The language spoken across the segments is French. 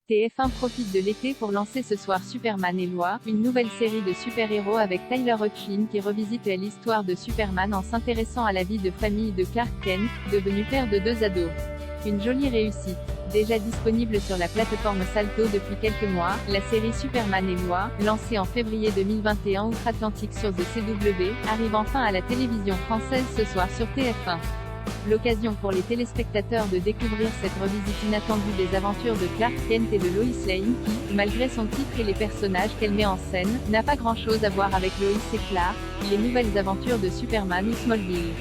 TF1 profite de l'été pour lancer ce soir Superman et Lois, une nouvelle série de super-héros avec Tyler Hoechlin qui revisite l'histoire de Superman en s'intéressant à la vie de famille de Clark Kent, devenu père de 2 ados. Une jolie réussite. Déjà disponible sur la plateforme Salto depuis quelques mois, la série Superman et Lois, lancée en février 2021 outre-Atlantique sur The CW, arrive enfin à la télévision française ce soir sur TF1. L'occasion pour les téléspectateurs de découvrir cette revisite inattendue des aventures de Clark Kent et de Lois Lane qui, malgré son titre et les personnages qu'elle met en scène, n'a pas grand-chose à voir avec Lois et Clark, les nouvelles aventures de Superman ou Smallville.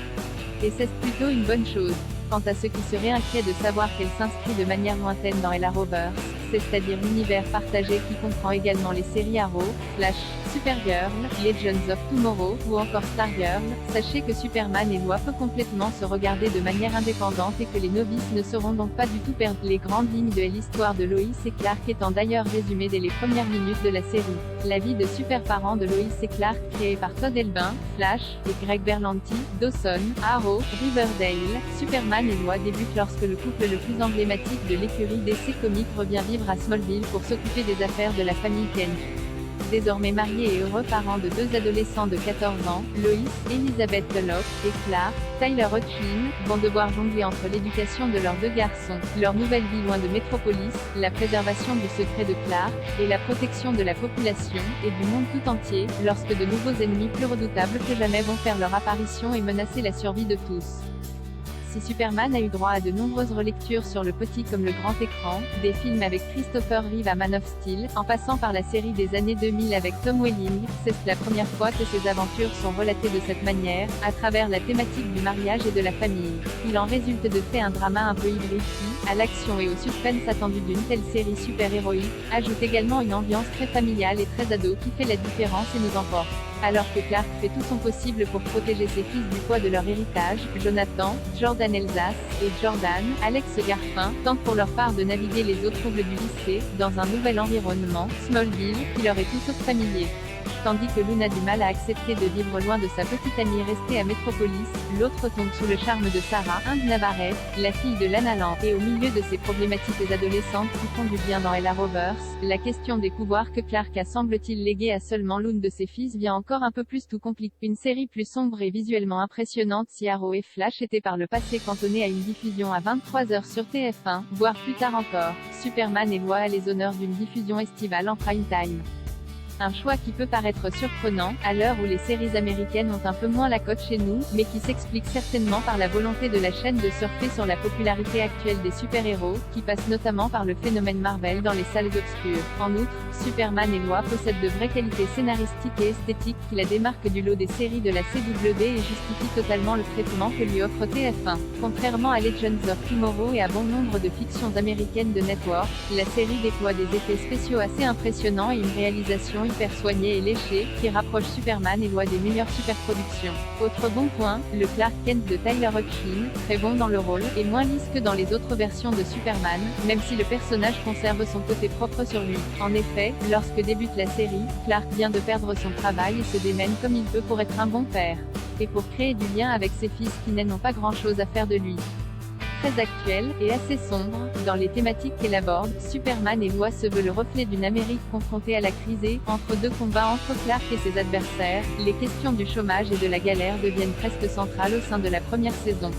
Et c'est plutôt une bonne chose. Quant à ceux qui seraient inquiets de savoir qu'elle s'inscrit de manière lointaine dans Arrowverse, c'est-à-dire l'univers partagé qui comprend également les séries Arrow, Flash, Supergirl, Legends of Tomorrow, ou encore Stargirl, sachez que Superman et Lois peut complètement se regarder de manière indépendante et que les novices ne seront donc pas du tout perdus. Les grandes lignes de l'histoire de Lois et Clark étant d'ailleurs résumées dès les premières minutes de la série. La vie de super parents de Lois et Clark créée par Todd Elbin, Flash, et Greg Berlanti, Dawson, Arrow, Riverdale, Superman et Lois débutent lorsque le couple le plus emblématique de l'écurie DC Comics revient vivre à Smallville pour s'occuper des affaires de la famille Kent. Désormais mariés et heureux parents de 2 adolescents de 14 ans, Lois, Elizabeth Tulloch, et Clark, Tyler Hoechlin, vont devoir jongler entre l'éducation de leurs 2 garçons, leur nouvelle vie loin de Métropolis, la préservation du secret de Clark, et la protection de la population, et du monde tout entier, lorsque de nouveaux ennemis plus redoutables que jamais vont faire leur apparition et menacer la survie de tous. Si Superman a eu droit à de nombreuses relectures sur le petit comme le grand écran, des films avec Christopher Reeve à Man of Steel, en passant par la série des années 2000 avec Tom Welling, c'est la première fois que ces aventures sont relatées de cette manière, à travers la thématique du mariage et de la famille. Il en résulte de fait un drama un peu hybride qui, à l'action et au suspense attendu d'une telle série super-héroïque, ajoute également une ambiance très familiale et très ado qui fait la différence et nous emporte. Alors que Clark fait tout son possible pour protéger ses fils du poids de leur héritage, Jonathan, Jordan Elsass, et Jordan, Alex Garfin, tentent pour leur part de naviguer les eaux troubles du lycée, dans un nouvel environnement, Smallville, qui leur est tout sauf familier. Tandis que Luna a du mal à accepter de vivre loin de sa petite amie restée à Metropolis, l'autre tombe sous le charme de Sarah, Navarrete, la fille de Lana Lang, et au milieu de ces problématiques adolescentes qui font du bien dans Arrowverse, la question des pouvoirs que Clark a semble-t-il légué à seulement l'une de ses fils vient encore un peu plus tout compliquer. Une série plus sombre et visuellement impressionnante si Arrow et Flash étaient par le passé cantonnés à une diffusion à 23h sur TF1, voire plus tard encore, Superman et Lois a les honneurs d'une diffusion estivale en prime time. Un choix qui peut paraître surprenant, à l'heure où les séries américaines ont un peu moins la cote chez nous, mais qui s'explique certainement par la volonté de la chaîne de surfer sur la popularité actuelle des super-héros, qui passe notamment par le phénomène Marvel dans les salles obscures. En outre, Superman et Lois possèdent de vraies qualités scénaristiques et esthétiques qui la démarquent du lot des séries de la CW et justifient totalement le traitement que lui offre TF1. Contrairement à Legends of Tomorrow et à bon nombre de fictions américaines de Network, la série déploie des effets spéciaux assez impressionnants et une réalisation hyper soigné et léché, qui rapproche Superman et Lois des meilleures superproductions. Autre bon point, le Clark Kent de Tyler Hoechlin, très bon dans le rôle, est moins lisse que dans les autres versions de Superman, même si le personnage conserve son côté propre sur lui. En effet, lorsque débute la série, Clark vient de perdre son travail et se démène comme il peut pour être un bon père. Et pour créer du lien avec ses fils qui n'ont pas grand-chose à faire de lui. Très actuel, et assez sombre, dans les thématiques qu'elle aborde, Superman et Lois se veut le reflet d'une Amérique confrontée à la crise et, entre 2 combats entre Clark et ses adversaires, les questions du chômage et de la galère deviennent presque centrales au sein de la première saison.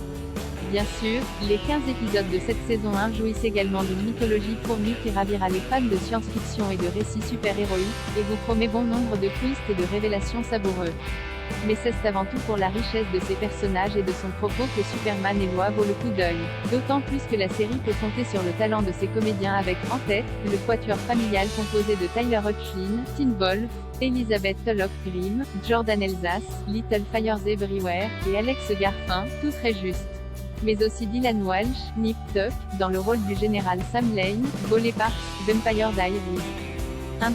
Bien sûr, les 15 épisodes de cette saison 1 jouissent également d'une mythologie fournie qui ravira les fans de science-fiction et de récits super-héroïques, et vous promet bon nombre de twists et de révélations savoureux. Mais c'est avant tout pour la richesse de ses personnages et de son propos que Superman et Lois vaut le coup d'œil. D'autant plus que la série peut compter sur le talent de ses comédiens avec, en tête, le quatuor familial composé de Tyler Hoechlin, Teen Wolf, Elizabeth Tulloch Grimm, Jordan Elsass, Little Fires Everywhere, et Alex Garfin, tout très juste. Mais aussi Dylan Walsh, Nip Tuck, dans le rôle du général Sam Lane, Bolé Parks, Vampire Diaries.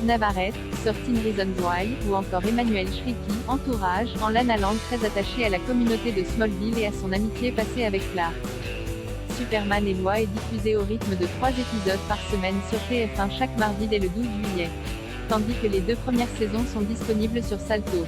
Navarrete, 13 Reasons Why, ou encore Emmanuel Shriki, Entourage, en Lana Lang très attaché à la communauté de Smallville et à son amitié passée avec Clark. Superman et Lois est diffusé au rythme de 3 épisodes par semaine sur TF1 chaque mardi dès le 12 juillet. Tandis que les 2 premières saisons sont disponibles sur Salto.